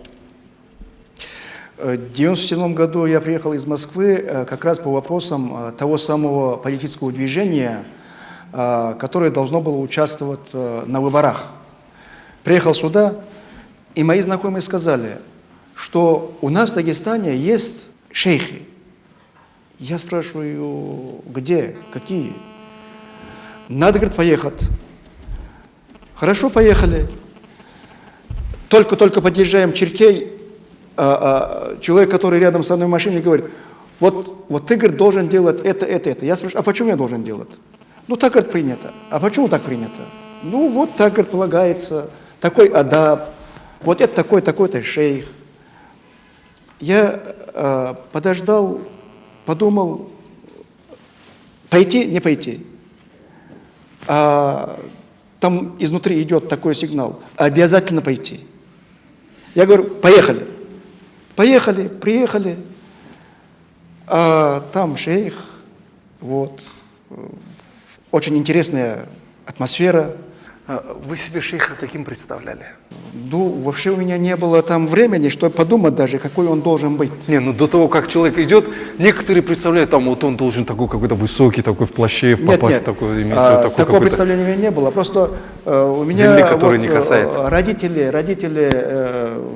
В 1997 году я приехал из Москвы как раз по вопросам того самого политического движения, которое должно было участвовать на выборах. Приехал сюда, и мои знакомые сказали, что у нас в Дагестане есть шейхи. Я спрашиваю, где, какие? Надо, говорит, поехать. Хорошо, поехали. Только подъезжаем Чиркей, человек, который рядом со мной в машине, говорит: вот ты, говорит, должен делать это. Я спрашиваю: а почему я должен делать? Ну, так, говорит, принято. А почему так принято? Ну, вот так, говорит, полагается, такой адаб, вот это такой-то шейх. Я подождал, подумал, пойти, не пойти. А там изнутри идет такой сигнал: обязательно пойти. Я говорю: поехали. Поехали, приехали. А там шейх, вот, очень интересная атмосфера. Вы себе шейха каким представляли? Ну, вообще у меня не было там времени, чтобы подумать даже, какой он должен быть. Не, ну до того, как человек идет, некоторые представляют, там вот он должен такой какой-то высокий, такой в плаще, в папахе, такой, имеется в виду, такой такого какой-то. представления у меня не было. Просто у меня Земли, которой не касается. родители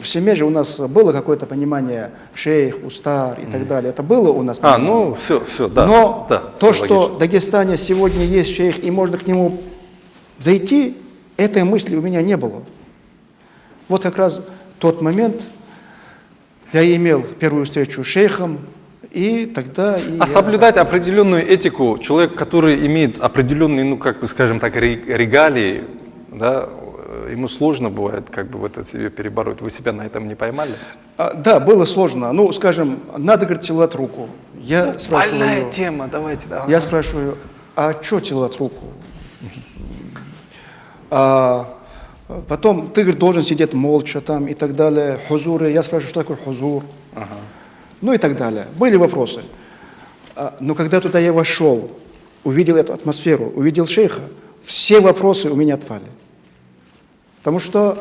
в семье же у нас было какое-то понимание шейх, устар и так далее. Это было у нас. Ну все, да. Но да, то, всё что логично. в Дагестане сегодня есть шейх и можно к нему зайти, этой мысли у меня не было. Вот как раз тот момент я имел первую встречу с шейхом, и тогда... соблюдать определенную этику, человек, который имеет определенные, ну как бы скажем так, регалии, да, ему сложно бывает как бы вот это себе перебороть. Вы себя на этом не поймали? Да, было сложно. Ну, скажем, надо, говорит, целовать руку. Я спрашиваю, больная тема, давайте. Да. Я спрашиваю, а что целовать руку? Потом ты, говорит, должен сидеть молча там и так далее. Хузуры. Я спрашиваю, что такое хузур? Ну и так далее. Были вопросы. Но когда туда я вошел, увидел эту атмосферу, увидел шейха, все вопросы у меня отпали. Потому что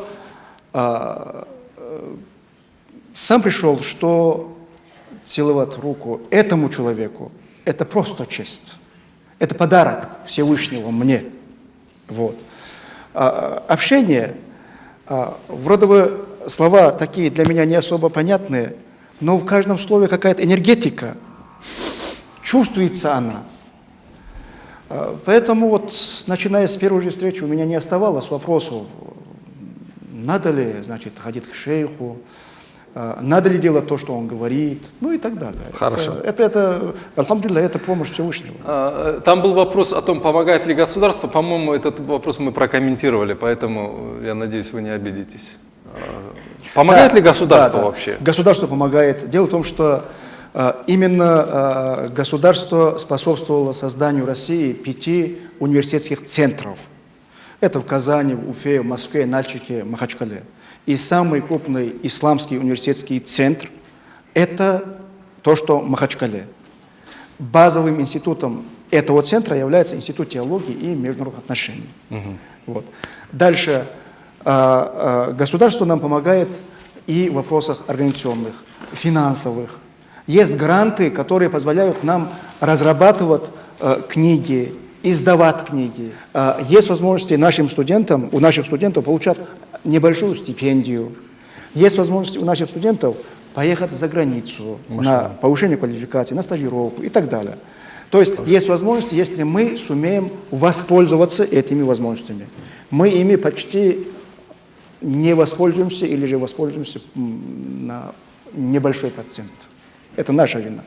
сам пришел, что целовать руку этому человеку – это просто честь. Это подарок Всевышнего мне. Вот. Общение, вроде бы слова такие для меня не особо понятные, но в каждом слове какая-то энергетика, чувствуется она. Поэтому вот, начиная с первой же встречи, у меня не оставалось вопросов, надо ли, значит, ходить к шейху, надо ли делать то, что он говорит, ну и так далее. Хорошо. Альхамдулилля, это помощь Всевышнего. Там был вопрос о том, помогает ли государство. По-моему, этот вопрос мы прокомментировали, поэтому я надеюсь, вы не обидитесь. Помогает ли государство вообще? Государство помогает. Дело в том, что именно государство способствовало созданию России 5 университетских центров. Это в Казани, в Уфе, в Москве, Нальчике, Махачкале. И самый крупный исламский университетский центр – это то, что в Махачкале. Базовым институтом этого центра является Институт теологии и международных отношений. Вот. Дальше государство нам помогает и в вопросах организационных, финансовых. Есть гранты, которые позволяют нам разрабатывать книги, издавать книги. Есть возможности нашим студентам, у наших студентов получать небольшую стипендию. Есть возможности у наших студентов поехать за границу на повышение квалификации, на стажировку и так далее. То есть есть возможности, если мы сумеем воспользоваться этими возможностями. Мы ими почти не воспользуемся или же воспользуемся на небольшой процент. Это наша вина.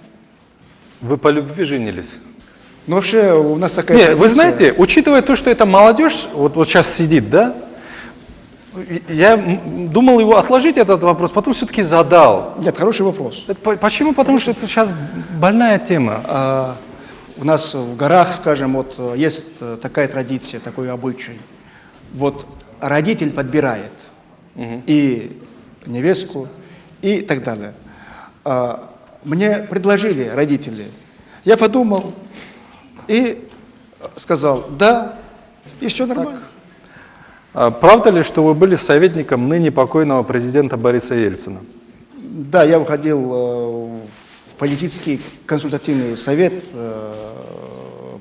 Вы по любви женились? Ну вообще у нас такая Нет, традиция. вы знаете, учитывая то, что эта молодежь вот сейчас сидит, да, я думал его отложить этот вопрос, потом все-таки задал. Нет, хороший вопрос. Почему? Потому что это сейчас больная тема. У нас в горах, скажем, вот есть такая традиция, такой обычай. Вот родитель подбирает и невестку, и так далее. Мне предложили родители. Я подумал и сказал, да, и все нормально. Правда ли, что вы были советником ныне покойного президента Бориса Ельцина? Да, я входил в политический консультативный совет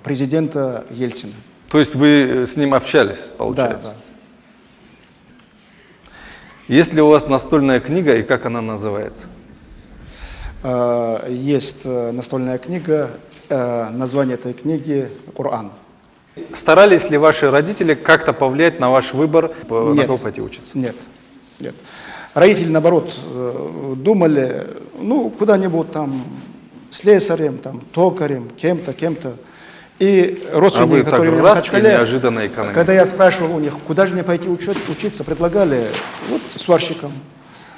президента Ельцина. То есть вы с ним общались, получается? Да, да. Есть ли у вас настольная книга и как она называется? Есть настольная книга, название этой книги «Коран». Старались ли ваши родители как-то повлиять на ваш выбор, на кого пойти учиться? Нет, нет. Родители, наоборот, думали, ну, куда-нибудь там слесарем, там, токарем, кем-то, кем-то. И родственники, которые так в раз Махачкале, и неожиданно экономист. когда я спрашивал у них, куда же мне пойти учиться, предлагали, вот, сварщиком.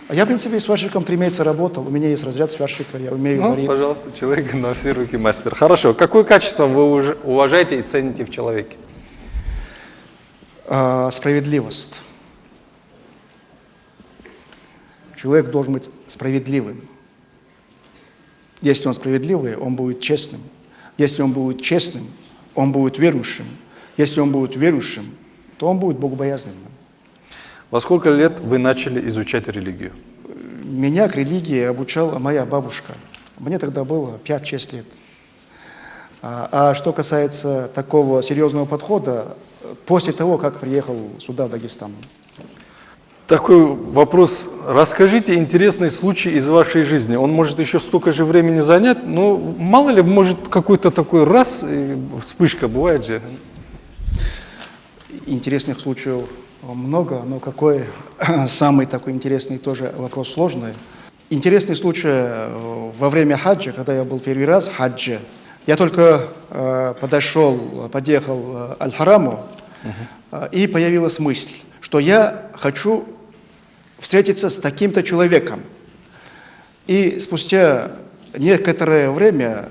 А я, в принципе, сварщиком 3 месяца работал, у меня есть разряд сварщика, я умею варить. Пожалуйста, человек на все руки мастер. Хорошо, какое качество вы уважаете и цените в человеке? Справедливость. Человек должен быть справедливым. Если он справедливый, он будет честным. Если он будет честным, он будет верующим. Если он будет верующим, то он будет богобоязненным. Во сколько лет вы начали изучать религию? Меня к религии обучала моя бабушка. Мне тогда было 5-6 лет. А что касается такого серьезного подхода, после того, как приехал сюда, в Дагестан. Такой вопрос. Расскажите интересный случай из вашей жизни. Он может еще столько же времени занять, но мало ли, может какой-то такой раз, и вспышка бывает же. Интересных случаев много, но какой самый такой интересный, тоже вопрос сложный. Интересный случай во время хаджа, когда я был первый раз в хаджи, я только подъехал Аль-Хараму, и появилась мысль, что я хочу встретиться с таким-то человеком. И спустя некоторое время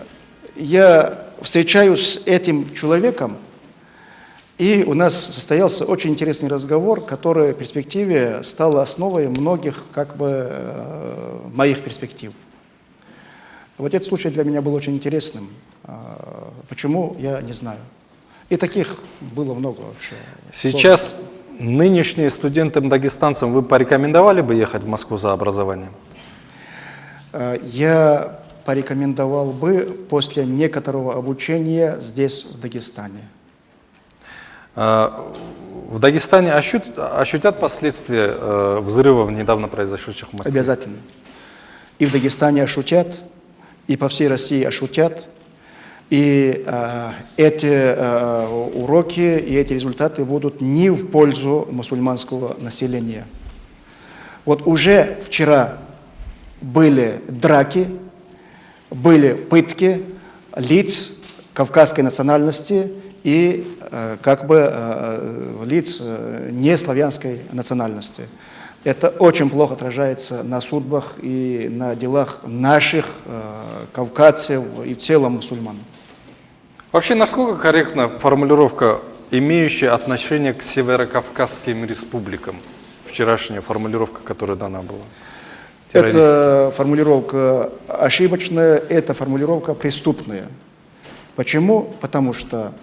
я встречаюсь с этим человеком, и у нас состоялся очень интересный разговор, который в перспективе стал основой многих моих перспектив. Вот этот случай для меня был очень интересным. Почему, я не знаю. И таких было много вообще. Сейчас нынешним студентам-дагестанцам вы порекомендовали бы ехать в Москву за образованием? Я порекомендовал бы после некоторого обучения здесь, в Дагестане. В Дагестане ощутят последствия взрывов, недавно произошедших в Москве? Обязательно. И в Дагестане ощутят, и по всей России ощутят. И эти уроки и эти результаты будут не в пользу мусульманского населения. Вот уже вчера были драки, были пытки лиц кавказской национальности и лиц неславянской национальности. Это очень плохо отражается на судьбах и на делах наших кавказцев и в целом мусульман. Вообще, насколько корректна формулировка, имеющая отношение к северокавказским республикам? Вчерашняя формулировка, которая дана была. Это формулировка ошибочная, это формулировка преступная. Почему? Потому что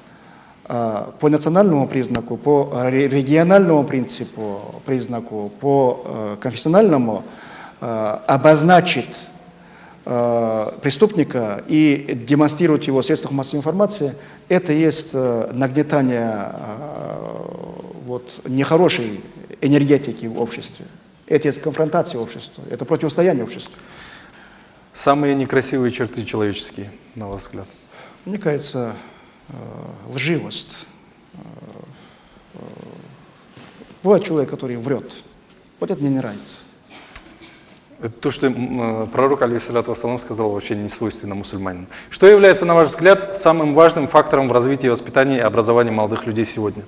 по национальному признаку, по региональному признаку, по конфессиональному обозначить преступника и демонстрировать его в средствах массовой информации, это есть нагнетание нехорошей энергетики в обществе. Это есть конфронтация общества, это противостояние обществу. Самые некрасивые черты человеческие, на ваш взгляд? Мне кажется, лживость. Бывает человек, который врет. Вот это мне не нравится. Это то, что пророк, алейхиссалату вассалам, сказал, вообще не свойственно мусульманину. Что является, на ваш взгляд, самым важным фактором в развитии, воспитания и образования молодых людей сегодня?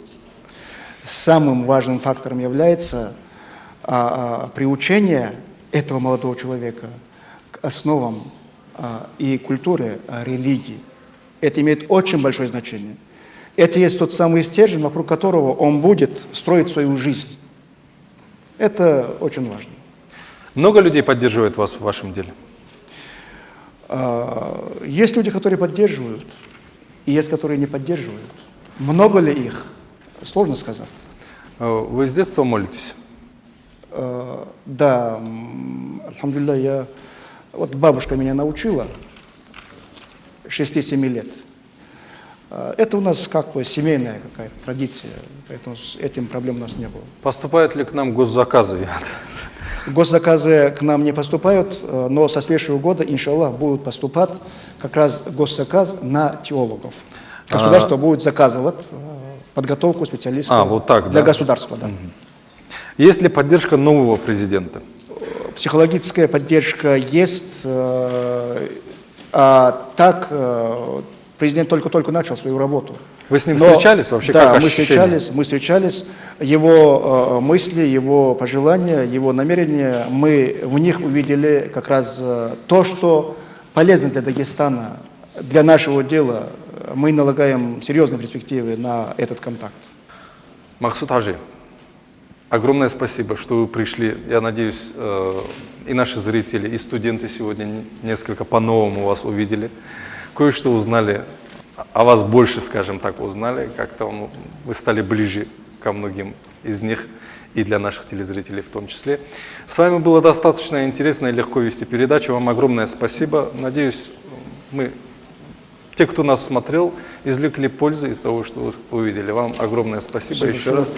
Самым важным фактором является приучение этого молодого человека к основам и культуре религии. Это имеет очень большое значение. Это есть тот самый стержень, вокруг которого он будет строить свою жизнь. Это очень важно. Много людей поддерживает вас в вашем деле? Есть люди, которые поддерживают, и есть, которые не поддерживают. Много ли их? Сложно сказать. Вы с детства молитесь? Да, альхамдулилля, вот бабушка меня научила 6-7 лет. Это у нас семейная какая-то традиция, поэтому с этим проблем у нас не было. Поступают ли к нам госзаказы? Госзаказы к нам не поступают, но со следующего года, иншаллах, будут поступать как раз госзаказ на теологов. Государство будет заказывать подготовку специалистов для государства. Да. Есть ли поддержка нового президента? Психологическая поддержка есть, а так президент только-только начал свою работу. Вы с ним встречались вообще? Да, как мы встречались. Его мысли, его пожелания, его намерения, мы в них увидели как раз то, что полезно для Дагестана, для нашего дела. Мы налагаем серьезные перспективы на этот контакт. Махсуд Хаджи, огромное спасибо, что вы пришли. Я надеюсь, и наши зрители, и студенты сегодня несколько по-новому вас увидели. Кое-что узнали, о вас больше, скажем так, узнали. Как-то вы стали ближе ко многим из них, и для наших телезрителей в том числе. С вами было достаточно интересно и легко вести передачу. Вам огромное спасибо. Надеюсь, те, кто нас смотрел, извлекли пользу из того, что вы увидели. Вам огромное спасибо еще раз.